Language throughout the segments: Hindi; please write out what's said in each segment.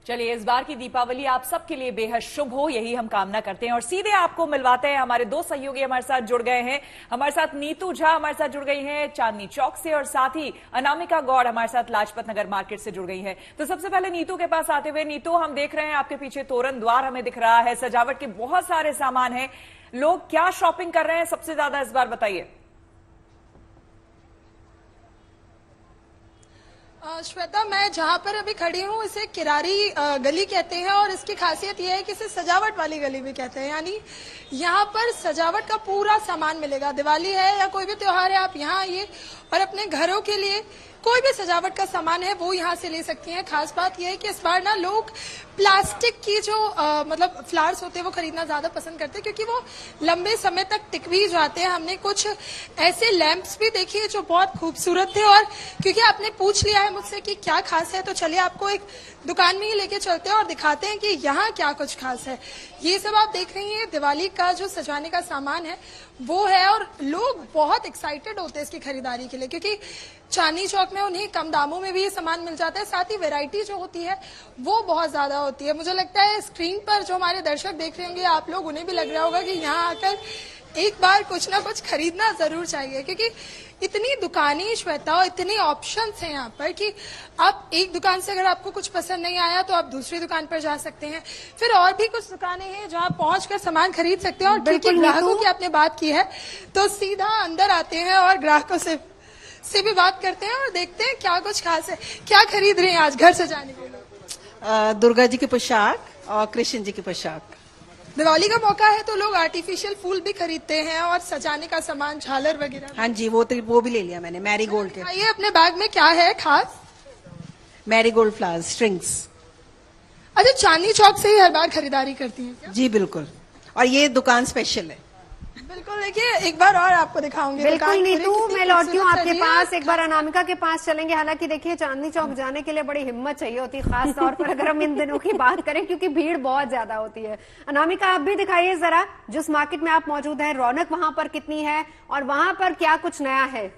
चलिए, इस बार की दीपावली आप सबके लिए बेहद शुभ हो, यही हम कामना करते हैं। और सीधे आपको मिलवाते हैं, हमारे दो सहयोगी हमारे साथ जुड़ गए हैं। हमारे साथ नीतू झा हमारे साथ जुड़ गई हैं चांदनी चौक से, और साथ ही अनामिका गौड़ हमारे साथ लाजपत नगर मार्केट से जुड़ गई है। तो सबसे पहले नीतू के पास आते हुए, नीतू, हम देख रहे हैं आपके पीछे तोरण द्वार हमें दिख रहा है, सजावट के बहुत सारे सामान है, लोग क्या शॉपिंग कर रहे हैं सबसे ज्यादा इस बार, बताइए। श्वेता, मैं जहाँ पर अभी खड़ी हूँ इसे किरारी गली कहते हैं, और इसकी खासियत यह है कि इसे सजावट वाली गली भी कहते हैं। यानी यहाँ पर सजावट का पूरा सामान मिलेगा। दिवाली है या कोई भी त्योहार है, आप यहाँ आइए और अपने घरों के लिए कोई भी सजावट का सामान है वो यहाँ से ले सकती हैं। खास बात यह है कि इस बार ना लोग प्लास्टिक की जो मतलब फ्लावर्स होते हैं वो खरीदना ज्यादा पसंद करते हैं, क्योंकि वो लंबे समय तक टिक भी जाते हैं। हमने कुछ ऐसे लैंप्स भी देखे जो बहुत खूबसूरत थे, और क्योंकि आपने पूछ लिया है मुझसे कि क्या खास है, तो चलिए आपको एक दुकान में ही लेके चलते हैं और दिखाते हैं कि यहाँ क्या कुछ खास है। ये सब आप देख रही हैं दिवाली का जो सजाने का सामान है वो है, और लोग बहुत एक्साइटेड होते हैं इसकी खरीदारी के लिए, क्योंकि चांदनी चौक में उन्हें कम दामों में भी ये सामान मिल जाता है। साथ ही वैरायटी जो होती है वो बहुत ज्यादा होती है। मुझे लगता है स्क्रीन पर जो हमारे दर्शक देख रहे होंगे, आप लोग, उन्हें भी लग रहा होगा कि यहाँ आकर एक बार कुछ ना कुछ खरीदना जरूर चाहिए, क्योंकि इतनी दुकानें, श्वेता, और इतने ऑप्शंस हैं यहाँ पर कि आप एक दुकान से अगर आपको कुछ पसंद नहीं आया तो आप दूसरी दुकान पर जा सकते हैं। फिर और भी कुछ दुकानें हैं जहाँ पहुंचकर सामान खरीद सकते हैं। और क्योंकि ग्राहकों की आपने बात की है तो सीधा अंदर आते हैं और ग्राहकों से भी बात करते हैं और देखते हैं क्या कुछ खास है। क्या खरीद रहे हैं आज घर सजाने के लिए? दुर्गा जी की पोशाक और कृष्ण जी की पोशाक। दिवाली का मौका है तो लोग आर्टिफिशियल फूल भी खरीदते हैं और सजाने का सामान, झालर वगैरह। हाँ जी, वो भी ले लिया मैंने, मैरीगोल्ड के। ये अपने बैग में क्या है खास? Marigold flowers, strings. अच्छा, चांदनी चौक से ही हर बार खरीदारी करती हैं क्या? जी बिल्कुल, और ये दुकान स्पेशल है। बिल्कुल, देखिए एक बार और आपको दिखाऊंगी। बिल्कुल नीतू, मैं लौटती हूँ आपके पास, एक बार अनामिका के पास चलेंगे। हालांकि देखिए, चांदनी चौक जाने के लिए बड़ी हिम्मत चाहिए होती है, खास तौर पर अगर हम इन दिनों की बात करें, क्योंकि भीड़ बहुत ज्यादा होती है। अनामिका, आप भी दिखाइए जरा, जिस मार्केट में आप मौजूद हैं, रौनक वहां पर कितनी है और वहां पर क्या कुछ नया है?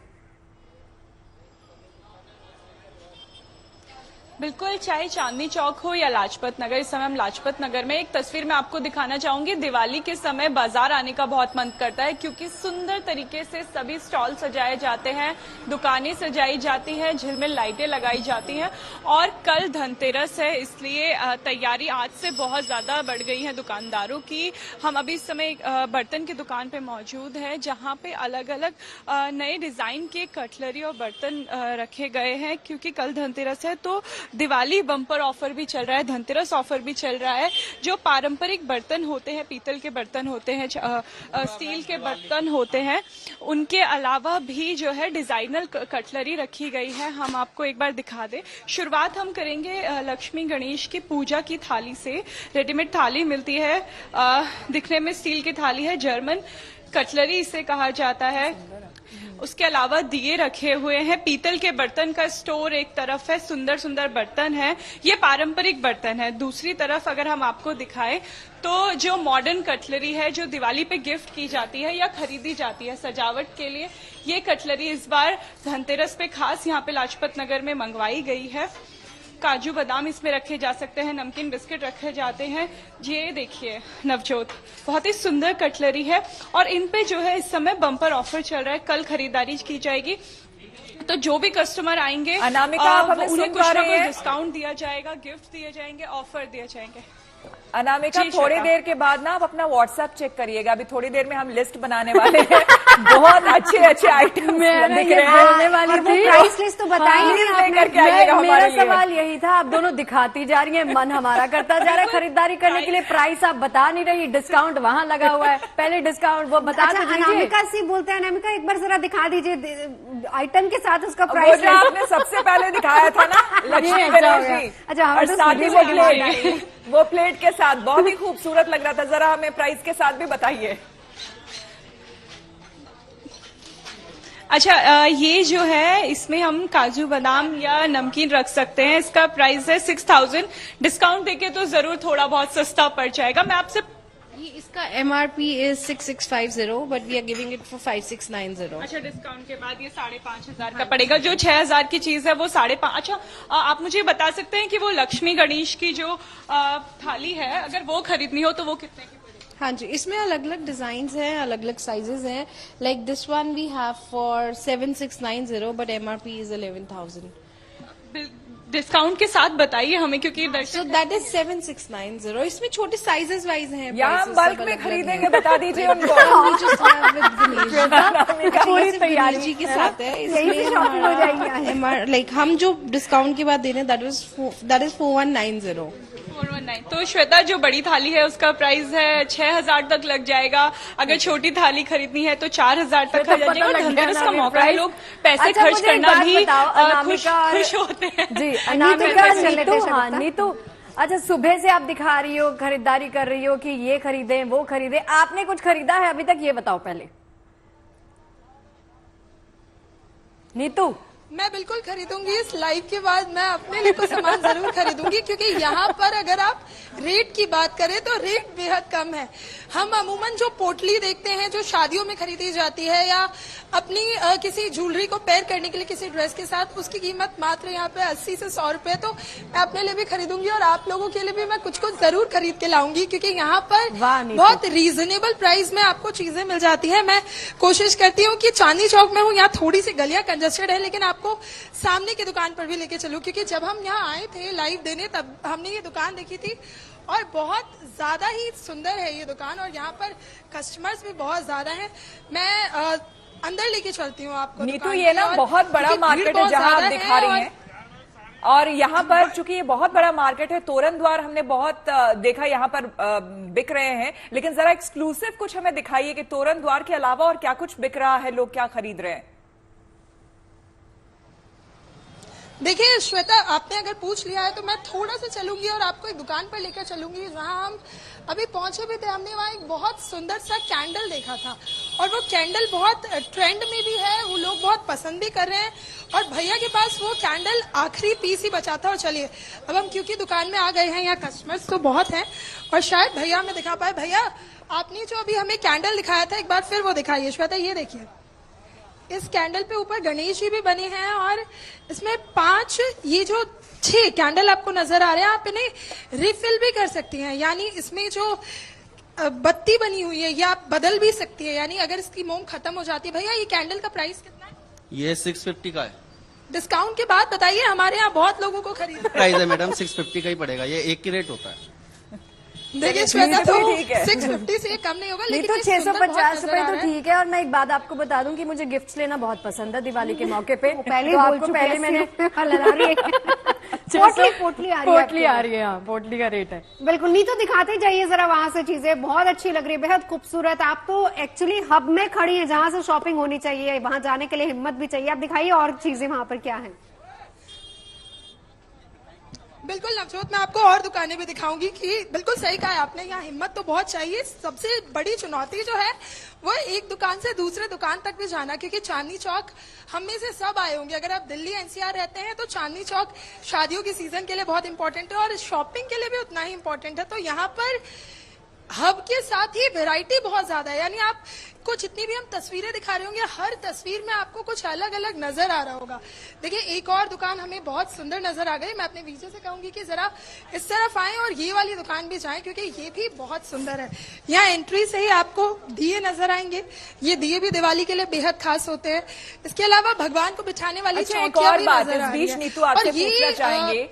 बिल्कुल, चाहे चांदनी चौक हो या लाजपत नगर, इस समय हम लाजपत नगर में, एक तस्वीर मैं आपको दिखाना चाहूंगी। दिवाली के समय बाजार आने का बहुत मन करता है, क्योंकि सुंदर तरीके से सभी स्टॉल सजाए जाते हैं, दुकानें सजाई जाती हैं, झिलमिल लाइटें लगाई जाती हैं। और कल धनतेरस है, इसलिए तैयारी आज से बहुत ज्यादा बढ़ गई है दुकानदारों की। हम अभी इस समय बर्तन की दुकान पे मौजूद है, जहां पे अलग अलग नए डिजाइन के कटलरी और बर्तन रखे गए हैं, क्योंकि कल धनतेरस है। तो दिवाली बम्पर ऑफर भी चल रहा है, धनतेरस ऑफर भी चल रहा है। जो पारंपरिक बर्तन होते हैं, पीतल के बर्तन होते हैं, स्टील के बर्तन होते हैं, उनके अलावा भी जो है डिजाइनर कटलरी रखी गई है। हम आपको एक बार दिखा दें। शुरुआत हम करेंगे लक्ष्मी गणेश की पूजा की थाली से। रेडीमेड थाली मिलती है, दिखने में स्टील की थाली है, जर्मन कटलरी इसे कहा जाता है। उसके अलावा दिए रखे हुए हैं, पीतल के बर्तन का स्टोर एक तरफ है, सुंदर सुंदर बर्तन है, ये पारंपरिक बर्तन है। दूसरी तरफ अगर हम आपको दिखाएं तो जो मॉडर्न कटलरी है, जो दिवाली पे गिफ्ट की जाती है या खरीदी जाती है सजावट के लिए, ये कटलरी इस बार धनतेरस पे खास यहाँ पे लाजपत नगर में मंगवाई गई है। काजू बादाम इसमें रखे जा सकते हैं, नमकीन बिस्किट रखे जाते हैं। ये देखिए नवजोत, बहुत ही सुंदर कटलरी है, और इन पे जो है इस समय बम्पर ऑफर चल रहा है। कल खरीदारी की जाएगी तो जो भी कस्टमर आएंगे अनामिका, आप हमें उन्हें सुन कुछ पा ना रही कुछ हैं? डिस्काउंट दिया जाएगा, गिफ्ट दिए जाएंगे, ऑफर दिए जाएंगे। अनामिका, थोड़ी देर के बाद ना आप अपना व्हाट्सएप चेक करिएगा, अभी थोड़ी देर में हम लिस्ट बनाने वाले हैं। बहुत अच्छे अच्छे आइटम दिख रहे हैं। प्राइस लिस्ट तो बताइए करके आइएगा हमारे मेरा लिए। सवाल यही था, आप दोनों दिखाती जा रही हैं, मन हमारा करता जा रहा है खरीदारी करने के लिए, प्राइस आप बता नहीं रही, डिस्काउंट वहाँ लगा हुआ है, पहले डिस्काउंट वो बता अच्छा, दीजिए। अनामिका से बोलते हैं, अनामिका एक बार जरा दिखा दीजिए आइटम के साथ उसका प्राइस। आपने सबसे पहले दिखाया था ना लक्ष्मी गणेश जी, अच्छा, और साथ ही वो प्लेट के साथ बहुत ही खूबसूरत लग रहा था। जरा हमें प्राइस के साथ भी बताइए। अच्छा, ये जो है इसमें हम काजू बादाम या नमकीन रख सकते हैं। इसका प्राइस है 6000। डिस्काउंट देके तो जरूर थोड़ा बहुत सस्ता पड़ जाएगा। मैं आपसे ये इसका MRP is 6650 but we are giving it for 5690. अच्छा, डिस्काउंट के बाद ये 5,500 का पड़ेगा। जो 6,000 की चीज है वो 5,500। अच्छा, आप मुझे बता सकते हैं कि वो लक्ष्मी गणेश की जो थाली है, अगर वो खरीदनी हो तो वो कितने की पड़ेगी? हाँ जी, इसमें अलग अलग डिजाइन हैं, अलग अलग साइजेस हैं। Like this one we have for 7690 but MRP is 11,000. Discount के साथ बताइए हमें, क्योंकि So that is 7690. इसमें छोटे साइजेस वाइज हैं। यहाँ हम बल्क में खरीदेंगे, बता दीजिए उनको। पूरी तैयारी जी के साथ है। यही से शॉपिंग हो जाएगी। लाइक हम जो डिस्काउंट के बाद दे रहे हैं दैट इज 4190. 419। तो श्वेता, जो बड़ी थाली है उसका प्राइस है 6,000 तक लग जाएगा। अगर छोटी थाली खरीदनी है तो 4,000 तक खरीद जाएगा। और धनतेरस का मौका है, लोग पैसे खर्च करना भी खुश होते हैं। जी, अनामिका, नीतू, अच्छा सुबह से आप दिखा रही हो, खरीदारी कर रही हो कि ये खरीदे वो खरीदे, आपने कुछ खरीदा है अभी तक, ये बताओ पहले। नीतू, मैं बिल्कुल खरीदूंगी। इस लाइव के बाद मैं अपने लिए कुछ सामान जरूर खरीदूंगी, क्योंकि यहाँ पर अगर आप रेट की बात करें तो रेट बेहद कम है। हम अमूमन जो पोटली देखते हैं जो शादियों में खरीदी जाती है या अपनी किसी ज्वेलरी को पेयर करने के लिए किसी ड्रेस के साथ, उसकी कीमत मात्र यहाँ पे 80 से 100 रुपए। तो मैं अपने लिए भी खरीदूंगी और आप लोगों के लिए भी मैं कुछ जरूर खरीद के लाऊंगी, क्योंकि यहाँ पर बहुत रीजनेबल प्राइस में आपको चीजें मिल जाती है। मैं कोशिश करती हूँ कि चांदनी चौक में हूँ, यहाँ थोड़ी सी गलियां कंजस्टेड है, लेकिन आपको सामने की दुकान पर भी लेके चलूं, क्योंकि जब हम यहाँ आए थे लाइव देने तब हमने ये दुकान देखी थी और बहुत ज्यादा ही सुंदर है ये दुकान और यहाँ पर कस्टमर्स भी बहुत ज्यादा हैं। मैं अंदर लेके चलती हूँ आपको। नीतू, ये ना बहुत बड़ा मार्केट है जहाँ आप दिखा रही हैं, और यहाँ पर चूंकि ये बहुत बड़ा मार्केट है, तोरण द्वार हमने बहुत देखा यहाँ पर बिक रहे हैं, लेकिन जरा एक्सक्लूसिव कुछ हमें दिखाइए कि तोरण द्वार के अलावा और क्या कुछ बिक रहा है, लोग क्या खरीद रहे हैं। देखिए श्वेता, आपने अगर पूछ लिया है तो मैं थोड़ा सा चलूंगी और आपको एक दुकान पर लेकर चलूंगी जहां हम अभी पहुंचे भी थे। हमने वहां एक बहुत सुंदर सा कैंडल देखा था और वो कैंडल बहुत ट्रेंड में भी है, वो लोग बहुत पसंद भी कर रहे हैं और भैया के पास वो कैंडल आखिरी पीस ही बचा था। और चलिए अब हम क्योंकि दुकान में आ गए हैं, यहाँ कस्टमर्स तो बहुत हैं और शायद भैया हमें दिखा पाए। भैया, आपने जो अभी हमें कैंडल दिखाया था, एक बार फिर वो दिखाइए। श्वेता, ये देखिए, इस कैंडल पे ऊपर गणेश जी भी बने हैं और इसमें 5 ये जो 6 कैंडल आपको नजर आ रहे हैं, आप इन्हें रिफिल भी कर सकती हैं, यानी इसमें जो बत्ती बनी हुई है ये आप बदल भी सकती है, यानी अगर इसकी मोम खत्म हो जाती है। भैया, ये कैंडल का प्राइस कितना है? ये 650 का है। डिस्काउंट के बाद बताइए, हमारे यहाँ बहुत लोगों को खरीद प्राइस है मैडम, 650 का ही पड़ेगा, ये एक की रेट होता है। देखिए श्वेता, तो 650 से कम नहीं होगा, लेकिन तो 650 रुपए तो ठीक है। और मैं एक बात आपको बता दूं कि मुझे गिफ्ट्स लेना बहुत पसंद है दिवाली के मौके पे। पहले तो बोल आपको चुके पहले हैं, मैंने पोटली आ रही है। हाँ, पोटली का रेट है। बिल्कुल, नहीं तो दिखाते जाइए जरा वहां से चीजें, बहुत अच्छी लग रही है, बेहद खूबसूरत। आप तो एक्चुअली हब में खड़ी है जहां से शॉपिंग होनी चाहिए, वहां जाने के लिए हिम्मत भी चाहिए। आप दिखाइए और चीजें वहां पर क्या है। बिल्कुल नवजोत, मैं आपको और दुकानें भी दिखाऊंगी कि बिल्कुल सही कहा है आपने, यहाँ हिम्मत तो बहुत चाहिए। सबसे बड़ी चुनौती जो है वो एक दुकान से दूसरे दुकान तक भी जाना, क्योंकि चांदनी चौक हम में से सब आए होंगे। अगर आप दिल्ली एनसीआर रहते हैं तो चांदनी चौक शादियों की सीजन के लिए बहुत इंपॉर्टेंट है और शॉपिंग के लिए भी उतना ही इंपॉर्टेंट है। तो यहाँ पर हब के साथ ही वैरायटी बहुत ज्यादा है, यानी आपको जितनी भी हम तस्वीरें दिखा रहे होंगे, हर तस्वीर में आपको कुछ अलग अलग नजर आ रहा होगा। देखिए, एक और दुकान हमें बहुत सुंदर नजर आ गई। मैं अपने विजय से कहूंगी कि जरा इस तरफ आएं और ये वाली दुकान भी जाएं, क्योंकि ये भी बहुत सुंदर है। यहाँ एंट्री से ही आपको दिए नजर आएंगे, ये दिए भी दिवाली के लिए बेहद खास होते हैं। इसके अलावा भगवान को बिठाने वाली चौकियां भी नजर आ रही है। नीतू, आपसे पूछना चाहेंगे,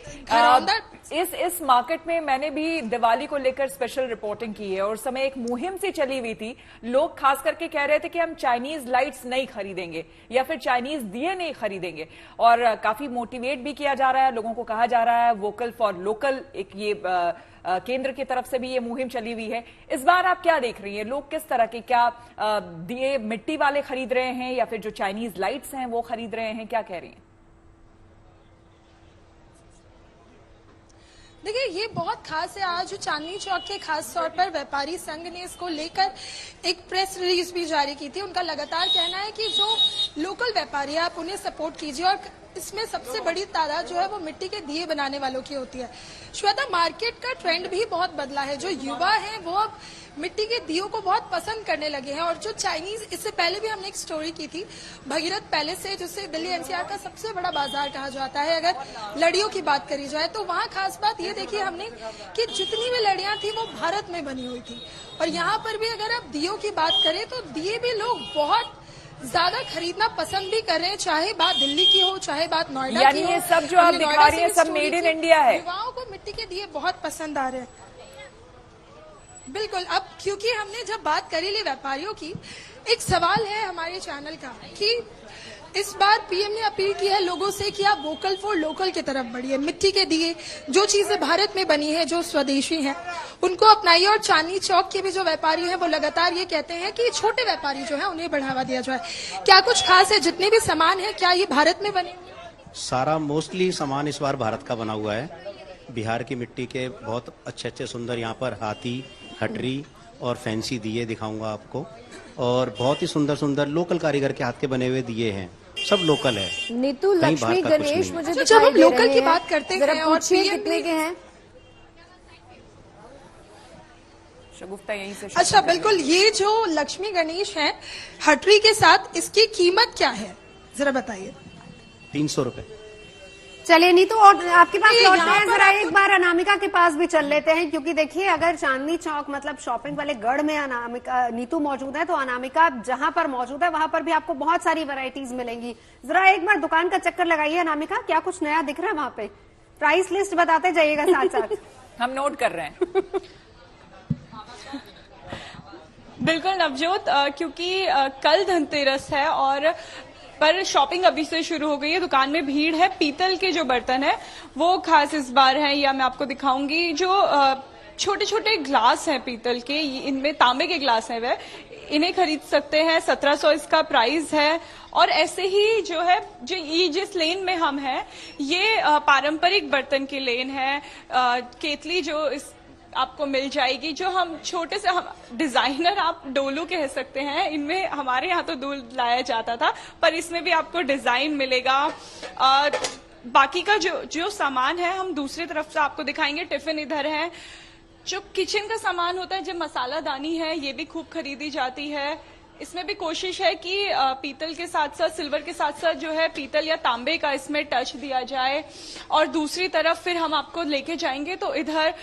इस मार्केट में मैंने भी दिवाली को लेकर स्पेशल रिपोर्टिंग की है और उस समय एक मुहिम सी चली हुई थी। लोग खास करके कह रहे थे कि हम चाइनीज लाइट्स नहीं खरीदेंगे या फिर चाइनीज दिए नहीं खरीदेंगे, और काफी मोटिवेट भी किया जा रहा है, लोगों को कहा जा रहा है वोकल फॉर लोकल, एक ये केंद्र की तरफ से भी ये मुहिम चली हुई है। इस बार आप क्या देख रही हैं, लोग किस तरह के, क्या दिए मिट्टी वाले खरीद रहे हैं या फिर जो चाइनीज लाइट्स हैं वो खरीद रहे हैं, क्या कह रही हैं? देखिए, ये बहुत खास है। आज चांदनी चौक के खास तौर पर व्यापारी संघ ने इसको लेकर एक प्रेस रिलीज भी जारी की थी। उनका लगातार कहना है कि जो लोकल व्यापारी है आप उन्हें सपोर्ट कीजिए और इसमें सबसे बड़ी तादाद जो है वो मिट्टी के दिए बनाने वालों की होती है। श्वेता, मार्केट का ट्रेंड भी बहुत बदला है। जो युवा हैं वो अब मिट्टी के दियों को बहुत पसंद करने लगे हैं। और जो चाइनीज, इससे पहले भी हमने एक स्टोरी की थी भगीरथ पैलेस से, जिसे दिल्ली एनसीआर का सबसे बड़ा बाजार कहा जाता है अगर लड़ियों की बात करी जाए, तो वहाँ खास बात ये देखी हमने कि जितनी भी लड़ियां थी वो भारत में बनी हुई थी। और यहाँ पर भी अगर आप दियों की बात करें तो दिए भी लोग बहुत ज्यादा खरीदना पसंद भी कर रहे हैं, चाहे बात दिल्ली की हो चाहे बात नोएडा की हो। ये सब जो आप दिखा रही हैं सब मेड इन इंडिया है। युवाओं को मिट्टी के दिए बहुत पसंद आ रहे हैं। बिल्कुल। अब क्योंकि हमने जब बात करी ली व्यापारियों की, एक सवाल है हमारे चैनल का कि इस बार पीएम ने अपील की है लोगों से कि आप वोकल फॉर लोकल की तरफ बढ़िए। मिट्टी के दिए, जो चीजें भारत में बनी है, जो स्वदेशी हैं, उनको अपनाइए। और चांदनी चौक के भी जो व्यापारी हैं वो लगातार ये कहते हैं कि छोटे व्यापारी जो है उन्हें बढ़ावा दिया जाए। क्या कुछ खास है? जितने भी सामान है क्या ये भारत में बने? सारा मोस्टली सामान इस बार भारत का बना हुआ है। बिहार की मिट्टी के बहुत अच्छे अच्छे सुंदर यहाँ पर हाथी, हटरी और फैंसी दिए दिखाऊंगा आपको। और बहुत ही सुंदर सुंदर लोकल कारीगर के हाथ के बने हुए दिए हैं, सब लोकल है। नीतू, लक्ष्मी गणेश मुझे जब दिखाई हम दे लोकल रहे की हैं। बात करते जरा हैं और पूछिए PM कितने के हैं? शगुफ्ता यहीं से अच्छा, बिल्कुल। ये जो लक्ष्मी गणेश है हटरी के साथ, इसकी कीमत क्या है जरा बताइए। 300 रुपए। चलिए नीतू, और आपके पास ये लौटते यहाँ हैं, पर जरा आपको- एक बार अनामिका के पास भी चल लेते हैं, क्योंकि देखिए अगर चांदनी चौक मतलब शॉपिंग वाले गढ़ में अनामिका नीतू मौजूद है, तो अनामिका जहां पर मौजूद है वहां पर भी आपको बहुत सारी वैरायटीज मिलेंगी। जरा एक बार दुकान का चक्कर लगाइए अनामिका, क्या कुछ नया दिख रहा है वहां पे? प्राइस लिस्ट बताते जाइएगा साथ साथ। हम नोट कर रहे हैं। बिल्कुल नवजोत, क्योंकि कल धनतेरस है और पर शॉपिंग अभी से शुरू हो गई है। दुकान में भीड़ है। पीतल के जो बर्तन है वो खास इस बार है, या मैं आपको दिखाऊंगी। जो छोटे छोटे ग्लास हैं पीतल के, इनमें तांबे के ग्लास हैं, वह इन्हें खरीद सकते हैं। 1700 इसका प्राइस है। और ऐसे ही जो है, जो ये जिस लेन में हम हैं, ये पारंपरिक बर्तन की लेन है। केतली जो इस आपको मिल जाएगी, जो हम छोटे से, हम डिजाइनर आप डोलू कह सकते हैं। इनमें हमारे यहाँ तो दूध लाया जाता था, पर इसमें भी आपको डिजाइन मिलेगा। बाकी का जो सामान है हम दूसरी तरफ से आपको दिखाएंगे। टिफिन इधर है। जो किचन का सामान होता है, जो मसाला दानी है, ये भी खूब खरीदी जाती है। इसमें भी कोशिश है कि पीतल के साथ साथ, सिल्वर के साथ साथ जो है पीतल या तांबे का इसमें टच दिया जाए। और दूसरी तरफ फिर हम आपको लेके जाएंगे तो इधर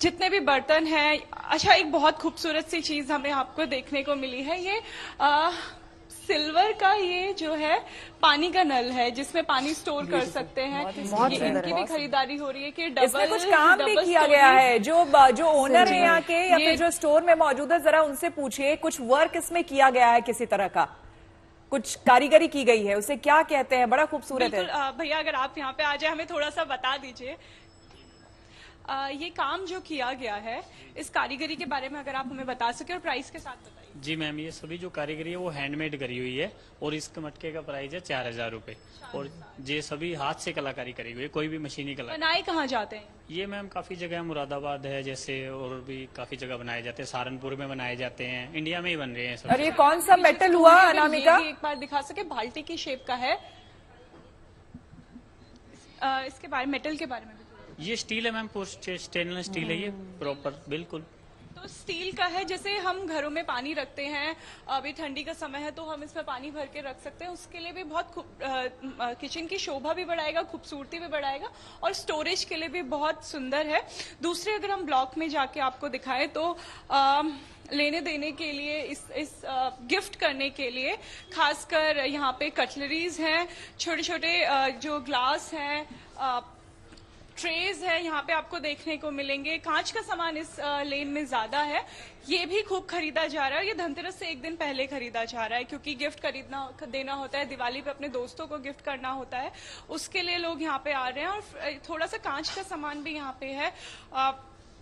जितने भी बर्तन हैं। अच्छा, एक बहुत खूबसूरत सी चीज हमें आपको देखने को मिली है। ये सिल्वर का ये जो है पानी का नल है, जिसमें पानी स्टोर कर सकते हैं। इनकी भी खरीदारी हो रही है कि इसमें कुछ काम भी किया गया है। जो ओनर है यहाँ के या फिर जो स्टोर में मौजूद है, जरा उनसे पूछिए, कुछ वर्क इसमें किया गया है किसी तरह का, कुछ कारीगरी की गई है, उसे क्या कहते हैं? बड़ा खूबसूरत है। भैया अगर आप यहाँ पे आ जाए, हमें थोड़ा सा बता दीजिए। ये काम जो किया गया है, इस कारीगरी के बारे में अगर आप हमें बता सके और प्राइस के साथ बताइए। जी मैम, ये सभी जो कारीगरी है वो हैंडमेड करी हुई है और इसके मटके का प्राइस है 4000 रुपए। और ये सभी हाथ से कलाकारी करी हुई है, कोई भी मशीनी कलाकारी। बनाए कहाँ जाते हैं ये मैम? काफी जगह मुरादाबाद है जैसे, और भी काफी जगह बनाए जाते हैं। सहारनपुर में बनाए जाते हैं, इंडिया में ही बन रहे हैं सब। और ये कौन सा मेटल हुआ अनामिका? एक बार दिखा सके, बाल्टी की शेप का है। इसके बारे, मेटल के बारे में ये स्टील है मैम, स्टेनलेस स्टील है ये प्रॉपर, बिल्कुल। तो स्टील का है। जैसे हम घरों में पानी रखते हैं, अभी ठंडी का समय है तो हम इसमें पानी भर के रख सकते हैं। उसके लिए भी बहुत किचन की शोभा भी बढ़ाएगा, खूबसूरती भी बढ़ाएगा, और स्टोरेज के लिए भी बहुत सुंदर है। दूसरे अगर हम ब्लॉक में जाके आपको दिखाएं तो लेने देने के लिए, इस गिफ्ट करने के लिए खासकर यहाँ पे कटलरीज हैं, छोटे छोटे जो ग्लास हैं, ट्रेज है, यहाँ पे आपको देखने को मिलेंगे। कांच का सामान इस लेन में ज्यादा है। ये भी खूब खरीदा जा रहा है। ये धनतेरस से एक दिन पहले खरीदा जा रहा है, क्योंकि गिफ्ट देना होता है, दिवाली पे अपने दोस्तों को गिफ्ट करना होता है, उसके लिए लोग यहाँ पे आ रहे हैं। और थोड़ा सा कांच का सामान भी यहाँ पे है।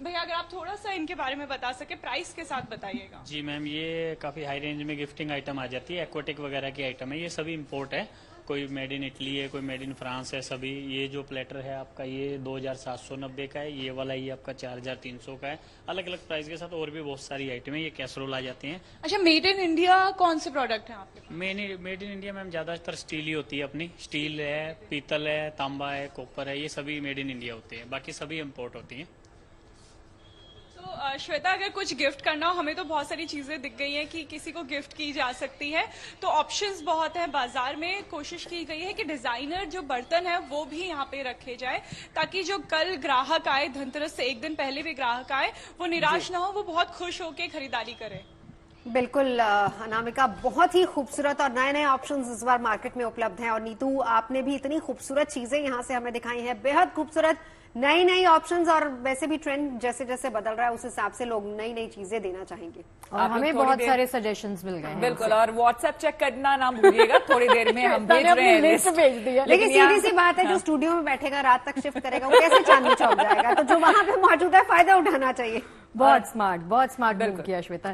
भैया अगर आप थोड़ा सा इनके बारे में बता सके, प्राइस के साथ बताइएगा। जी मैम, ये काफी हाई रेंज में गिफ्टिंग आइटम आ जाती है। एक्वाटिक वगैरह की आइटम है, ये सभी इम्पोर्ट है कोई मेड इन इटली है, कोई मेड इन फ्रांस है सभी। ये जो प्लेटर है आपका ये 2790 का है, ये वाला ये आपका 4300 का है। अलग अलग प्राइस के साथ और भी बहुत सारी आइटम है। ये कैसरोल आ जाते हैं। अच्छा, मेड इन इंडिया कौन से प्रोडक्ट हैं आपके? मेड इन इंडिया मैम ज्यादातर स्टील ही होती है अपनी। स्टील है, पीतल है, तांबा है, कॉपर है, ये सभी मेड इन इंडिया होते हैं। बाकी सभी इम्पोर्ट होती हैं। तो श्वेता, अगर कुछ गिफ्ट करना हो, हमें तो बहुत सारी चीजें दिख गई हैं कि किसी को गिफ्ट की जा सकती है, तो ऑप्शंस बहुत है बाजार में। कोशिश की गई है कि डिजाइनर जो बर्तन है वो भी यहाँ पे रखे जाए, ताकि जो कल ग्राहक आए, धनतेरस से एक दिन पहले भी ग्राहक आए, वो निराश ना हो, वो बहुत खुश होकर खरीदारी करे। बिल्कुल अनामिका, बहुत ही खूबसूरत और नए नए ऑप्शंस इस बार मार्केट में उपलब्ध हैं। और नीतू, आपने भी इतनी खूबसूरत चीजें यहाँ से हमें दिखाई हैं, बेहद खूबसूरत नई नई ऑप्शंस। और वैसे भी ट्रेंड जैसे जैसे बदल रहा है उस हिसाब से लोग नई नई चीजें देना चाहेंगे। और हमें बहुत सारे सजेशंस मिल गए हैं। बिल्कुल, और व्हाट्सएप चेक करना ना भूलिएगा, थोड़ी देर में हम भेज रहे हैं लिस्ट भेज दिया। लेकिन सीधी सी बात है, जो स्टूडियो में बैठेगा रात तक शिफ्ट करेगा वो कैसे चांदनी चौक जाएगा? तो जो वहां पे मौजूद है फायदा उठाना चाहिए। बहुत स्मार्ट मूव किया श्वेता।